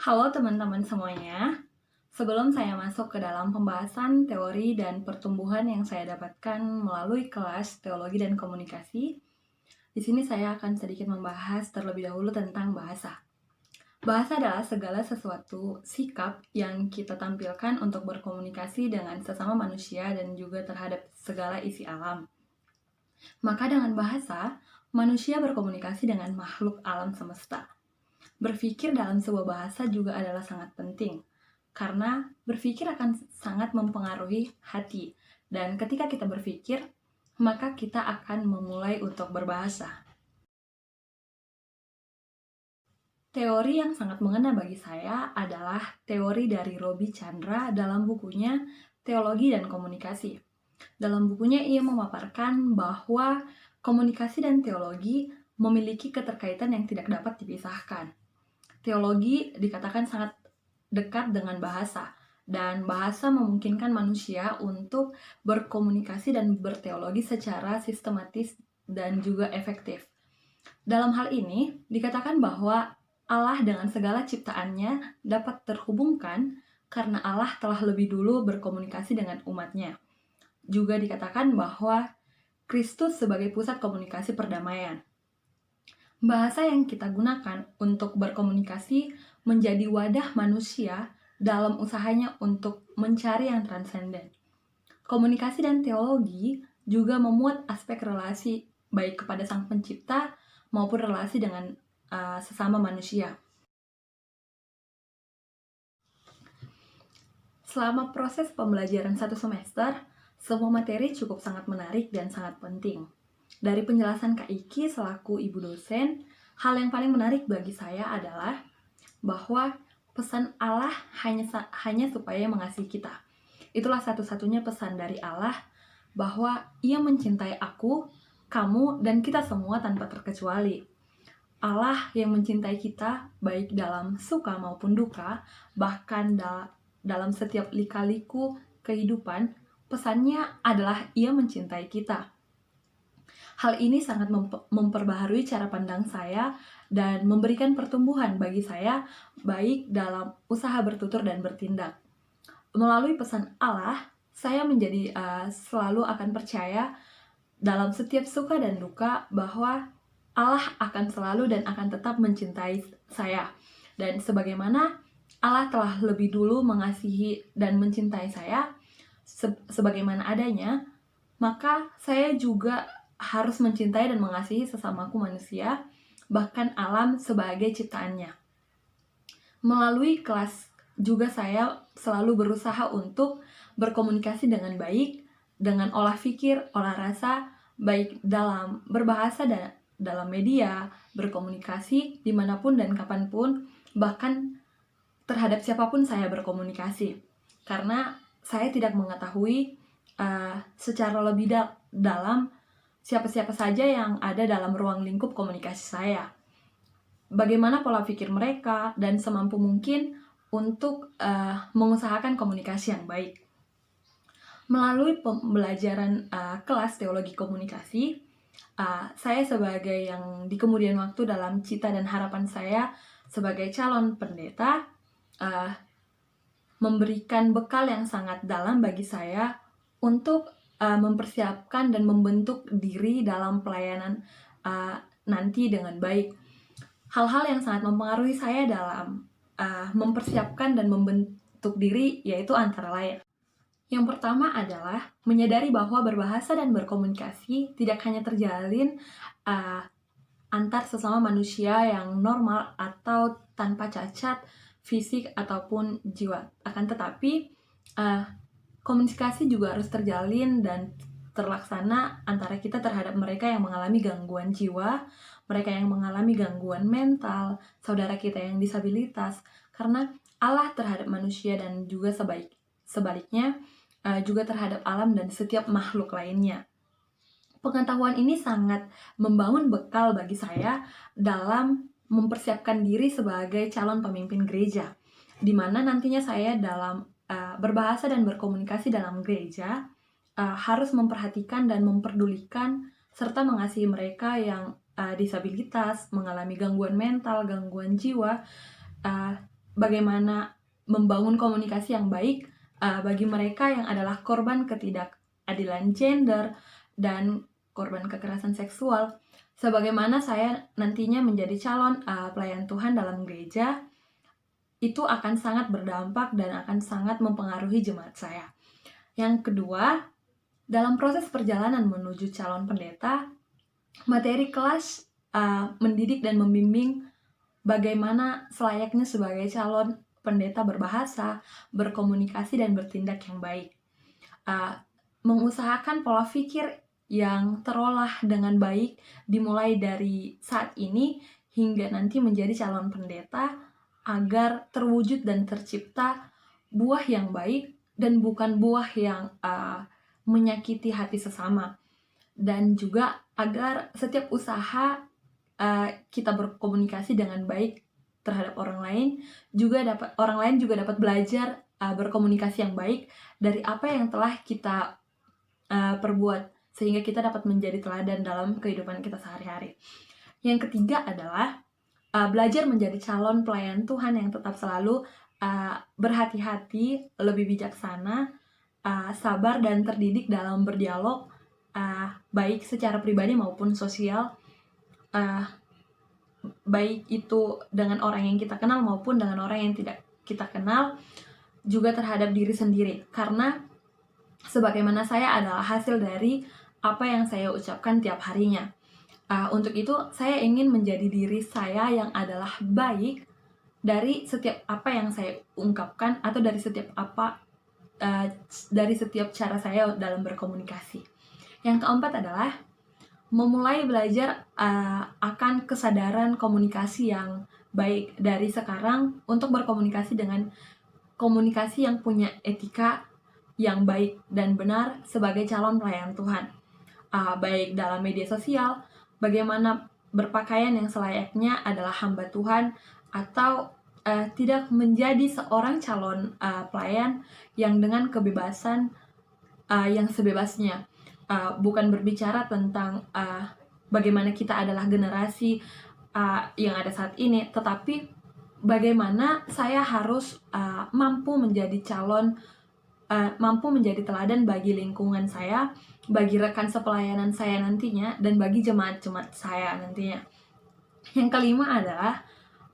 Halo teman-teman semuanya. Sebelum saya masuk ke dalam pembahasan teori dan pertumbuhan yang saya dapatkan melalui kelas teologi dan komunikasi, di sini saya akan sedikit membahas terlebih dahulu tentang bahasa. Bahasa adalah segala sesuatu sikap yang kita tampilkan untuk berkomunikasi dengan sesama manusia dan juga terhadap segala isi alam. Maka dengan bahasa, manusia berkomunikasi dengan makhluk alam semesta. Berpikir dalam sebuah bahasa juga adalah sangat penting, karena berpikir akan sangat mempengaruhi hati. Dan ketika kita berpikir, maka kita akan memulai untuk berbahasa. Teori yang sangat mengena bagi saya adalah teori dari Robi Chandra dalam bukunya Teologi dan Komunikasi. Dalam bukunya ia memaparkan bahwa komunikasi dan teologi memiliki keterkaitan yang tidak dapat dipisahkan. Teologi dikatakan sangat dekat dengan bahasa, dan bahasa memungkinkan manusia untuk berkomunikasi dan berteologi secara sistematis dan juga efektif. Dalam hal ini, dikatakan bahwa Allah dengan segala ciptaannya dapat terhubungkan karena Allah telah lebih dulu berkomunikasi dengan umatnya. Juga dikatakan bahwa Kristus sebagai pusat komunikasi perdamaian. Bahasa yang kita gunakan untuk berkomunikasi menjadi wadah manusia dalam usahanya untuk mencari yang transenden. Komunikasi dan teologi juga memuat aspek relasi baik kepada Sang Pencipta maupun relasi dengan sesama manusia. Selama proses pembelajaran 1 semester, semua materi cukup sangat menarik dan sangat penting. Dari penjelasan Kak Iki selaku ibu dosen, hal yang paling menarik bagi saya adalah bahwa pesan Allah hanya supaya mengasihi kita. Itulah satu-satunya pesan dari Allah, bahwa Ia mencintai aku, kamu, dan kita semua tanpa terkecuali. Allah yang mencintai kita baik dalam suka maupun duka, bahkan dalam setiap lika-liku kehidupan, pesannya adalah Ia mencintai kita. Hal ini sangat memperbaharui cara pandang saya dan memberikan pertumbuhan bagi saya baik dalam usaha bertutur dan bertindak. Melalui pesan Allah, saya menjadi selalu akan percaya dalam setiap suka dan duka bahwa Allah akan selalu dan akan tetap mencintai saya. Dan sebagaimana Allah telah lebih dulu mengasihi dan mencintai saya sebagaimana adanya, maka saya juga harus mencintai dan mengasihi sesamaku manusia, bahkan alam sebagai ciptaannya. Melalui kelas juga saya selalu berusaha untuk berkomunikasi dengan baik, dengan olah pikir, olah rasa, baik dalam berbahasa dan dalam media, berkomunikasi dimanapun dan kapanpun, bahkan terhadap siapapun saya berkomunikasi. Karena saya tidak mengetahui secara lebih dalam siapa-siapa saja yang ada dalam ruang lingkup komunikasi saya. Bagaimana pola pikir mereka, dan semampu mungkin untuk mengusahakan komunikasi yang baik. Melalui pembelajaran kelas teologi komunikasi, saya sebagai yang di kemudian waktu dalam cita dan harapan saya sebagai calon pendeta, memberikan bekal yang sangat dalam bagi saya untuk mempersiapkan dan membentuk diri dalam pelayanan nanti dengan baik. Hal-hal yang sangat mempengaruhi saya dalam mempersiapkan dan membentuk diri yaitu antara lain. Yang pertama adalah menyadari bahwa berbahasa dan berkomunikasi tidak hanya terjalin antar sesama manusia yang normal atau tanpa cacat fisik ataupun jiwa. Akan tetapi komunikasi juga harus terjalin dan terlaksana antara kita terhadap mereka yang mengalami gangguan jiwa, mereka yang mengalami gangguan mental, saudara kita yang disabilitas, karena Allah terhadap manusia dan juga sebaliknya juga terhadap alam dan setiap makhluk lainnya. Pengetahuan ini sangat membangun bekal bagi saya dalam mempersiapkan diri sebagai calon pemimpin gereja, di mana nantinya saya dalam berbahasa dan berkomunikasi dalam gereja harus memperhatikan dan memperdulikan serta mengasihi mereka yang disabilitas, mengalami gangguan mental, gangguan jiwa, bagaimana membangun komunikasi yang baik bagi mereka yang adalah korban ketidakadilan gender dan korban kekerasan seksual. Sebagaimana saya nantinya menjadi calon pelayan Tuhan dalam gereja, itu akan sangat berdampak dan akan sangat mempengaruhi jemaat saya. Yang kedua, dalam proses perjalanan menuju calon pendeta, materi kelas mendidik dan membimbing bagaimana selayaknya sebagai calon pendeta berbahasa, berkomunikasi, dan bertindak yang baik. Mengusahakan pola pikir yang terolah dengan baik dimulai dari saat ini hingga nanti menjadi calon pendeta agar terwujud dan tercipta buah yang baik dan bukan buah yang menyakiti hati sesama. Dan juga agar setiap usaha kita berkomunikasi dengan baik terhadap orang lain, orang lain juga dapat belajar berkomunikasi yang baik dari apa yang telah kita perbuat, sehingga kita dapat menjadi teladan dalam kehidupan kita sehari-hari. Yang ketiga adalah belajar menjadi calon pelayan Tuhan yang tetap selalu berhati-hati, lebih bijaksana, sabar dan terdidik dalam berdialog, baik secara pribadi maupun sosial, baik itu dengan orang yang kita kenal maupun dengan orang yang tidak kita kenal, juga terhadap diri sendiri. Karena sebagaimana saya adalah hasil dari apa yang saya ucapkan tiap harinya. Untuk itu saya ingin menjadi diri saya yang adalah baik dari setiap apa yang saya ungkapkan atau dari setiap cara saya dalam berkomunikasi. Yang keempat adalah memulai belajar akan kesadaran komunikasi yang baik dari sekarang untuk berkomunikasi dengan komunikasi yang punya etika yang baik dan benar sebagai calon pelayan Tuhan. Baik dalam media sosial, bagaimana berpakaian yang selayaknya adalah hamba Tuhan, atau tidak menjadi seorang calon pelayan yang dengan kebebasan yang sebebasnya. Bukan berbicara tentang bagaimana kita adalah generasi yang ada saat ini, tetapi bagaimana saya harus mampu menjadi teladan bagi lingkungan saya, bagi rekan sepelayanan saya nantinya, dan bagi jemaat-jemaat saya nantinya. Yang kelima adalah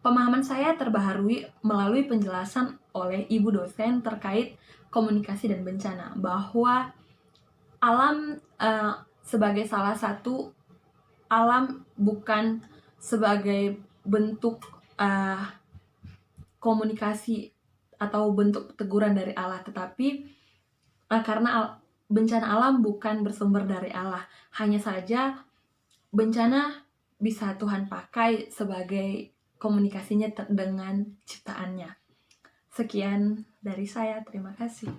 pemahaman saya terbaharui melalui penjelasan oleh ibu dosen terkait komunikasi dan bencana, bahwa alam sebagai salah satu alam bukan sebagai bentuk komunikasi atau bentuk teguran dari Allah, tetapi karena bencana alam bukan bersumber dari Allah. Hanya saja bencana bisa Tuhan pakai sebagai komunikasinya dengan ciptaannya. Sekian dari saya, terima kasih.